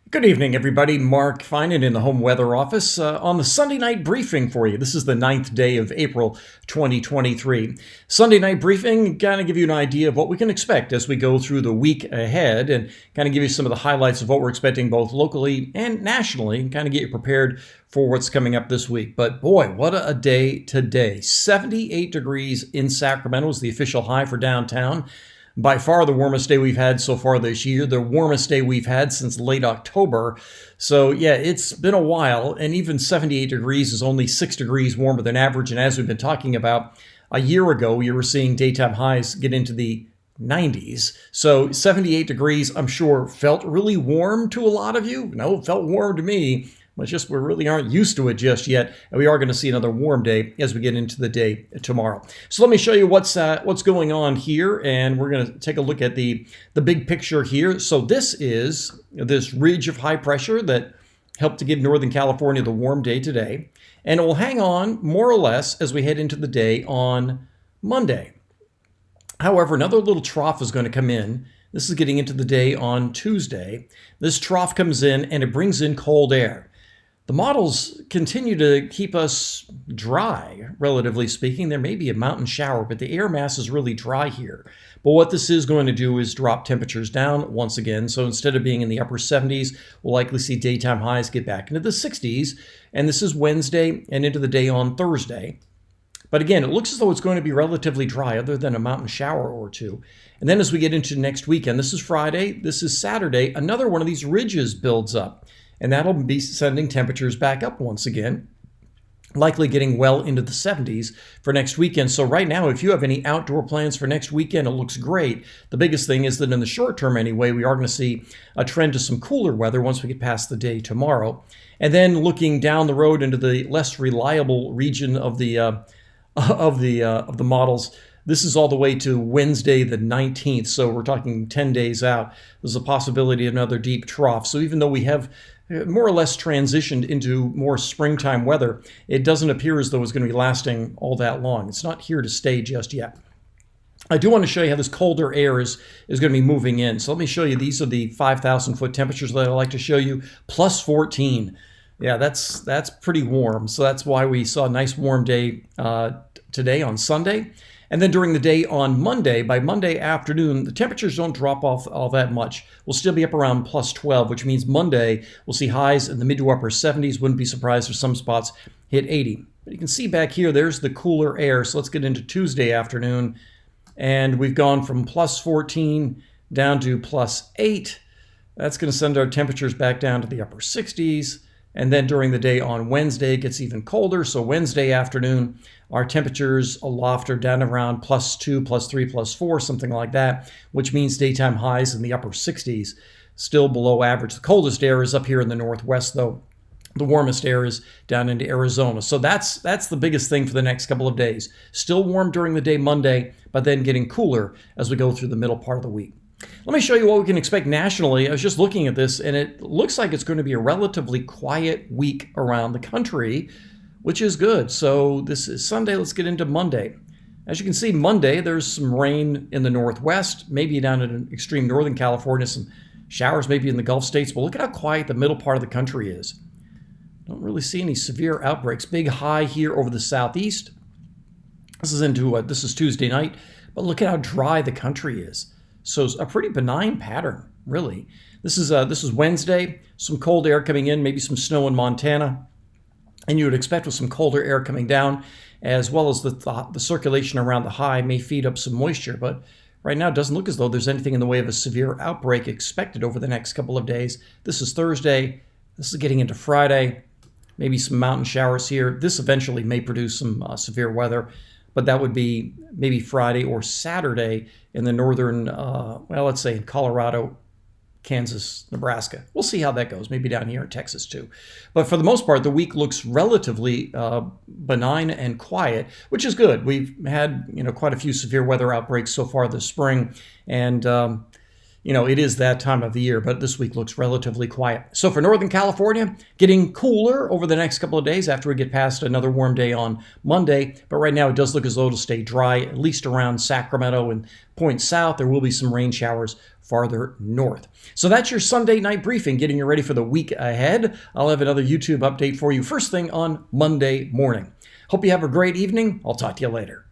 Good evening, everybody. Mark Finan in the home weather office on the Sunday night briefing for you. This is the ninth day of April 2023. Sunday night briefing, kind of give you an idea of what we can expect as we go through the week ahead and kind of give you some of the highlights of what we're expecting both locally and nationally and kind of get you prepared for what's coming up this week. But boy, what a day today. 78 degrees in Sacramento is the official high for downtown. By far the warmest day we've had so far this year, the warmest day we've had since late October. So yeah, it's been a while, and even 78 degrees is only 6 degrees warmer than average. And as we've been talking about, a year ago, you were seeing daytime highs get into the 90s. So 78 degrees, I'm sure, felt really warm to a lot of you. No, it felt warm to me. It's just we really aren't used to it just yet, and we are going to see another warm day as we get into the day tomorrow. So let me show you what's going on here, and we're going to take a look at the big picture here. So this is this ridge of high pressure that helped to give Northern California the warm day today, and it will hang on more or less as we head into the day on Monday. However, another little trough is going to come in. This is getting into the day on Tuesday. This trough comes in and it brings in cold air. The models continue to keep us dry, relatively speaking. There may be a mountain shower, but the air mass is really dry here. But what this is going to do is drop temperatures down once again. So instead of being in the upper 70s, we'll likely see daytime highs get back into the 60s. And this is Wednesday and into the day on Thursday. But again, it looks as though it's going to be relatively dry other than a mountain shower or two. And then as we get into next weekend, this is Friday, this is Saturday, another one of these ridges builds up. And that'll be sending temperatures back up once again, likely getting well into the 70s for next weekend. So right now, if you have any outdoor plans for next weekend, it looks great. The biggest thing is that in the short term anyway, we are going to see a trend to some cooler weather once we get past the day tomorrow. And then looking down the road into the less reliable region of the models, this is all the way to Wednesday the 19th. So we're talking 10 days out. There's a possibility of another deep trough. So even though we have more or less transitioned into more springtime weather, it doesn't appear as though it's going to be lasting all that long. It's not here to stay just yet. I do want to show you how this colder air is going to be moving in. So let me show you. These are the 5,000 foot temperatures that I like to show you. Plus 14. Yeah, that's pretty warm. So that's why we saw a nice warm day today on Sunday. And then during the day on Monday, by Monday afternoon, the temperatures don't drop off all that much. We'll still be up around plus 12, which means Monday we'll see highs in the mid to upper 70s. Wouldn't be surprised if some spots hit 80. But you can see back here, there's the cooler air. So let's get into Tuesday afternoon. And we've gone from plus 14 down to plus 8. That's going to send our temperatures back down to the upper 60s. And then during the day on Wednesday, it gets even colder. So Wednesday afternoon, our temperatures aloft are down around plus 2, plus 3, plus 4, something like that, which means daytime highs in the upper 60s, still below average. The coldest air is up here in the northwest, though. The warmest air is down into Arizona. So that's the biggest thing for the next couple of days. Still warm during the day Monday, but then getting cooler as we go through the middle part of the week. Let me show you what we can expect nationally. I was just looking at this, and it looks like it's going to be a relatively quiet week around the country, which is good. So this is Sunday. Let's get into Monday. As you can see, Monday, there's some rain in the northwest, maybe down in extreme northern California, some showers maybe in the Gulf states. But look at how quiet the middle part of the country is. Don't really see any severe outbreaks. Big high here over the southeast. This is Tuesday night, but look at how dry the country is. So it's a pretty benign pattern, really. This is Wednesday, some cold air coming in, maybe some snow in Montana. And you would expect with some colder air coming down, as well as the circulation around the high may feed up some moisture. But right now it doesn't look as though there's anything in the way of a severe outbreak expected over the next couple of days. This is Thursday. This is getting into Friday. Maybe some mountain showers here. This eventually may produce some severe weather. But that would be maybe Friday or Saturday in the northern, let's say in Colorado, Kansas, Nebraska. We'll see how that goes, maybe down here in Texas too. But for the most part, the week looks relatively benign and quiet, which is good. We've had quite a few severe weather outbreaks so far this spring. And, it is that time of the year, but this week looks relatively quiet. So for Northern California, getting cooler over the next couple of days after we get past another warm day on Monday. But right now it does look as though it'll stay dry, at least around Sacramento and points south. There will be some rain showers farther north. So that's your Sunday night briefing, getting you ready for the week ahead. I'll have another YouTube update for you first thing on Monday morning. Hope you have a great evening. I'll talk to you later.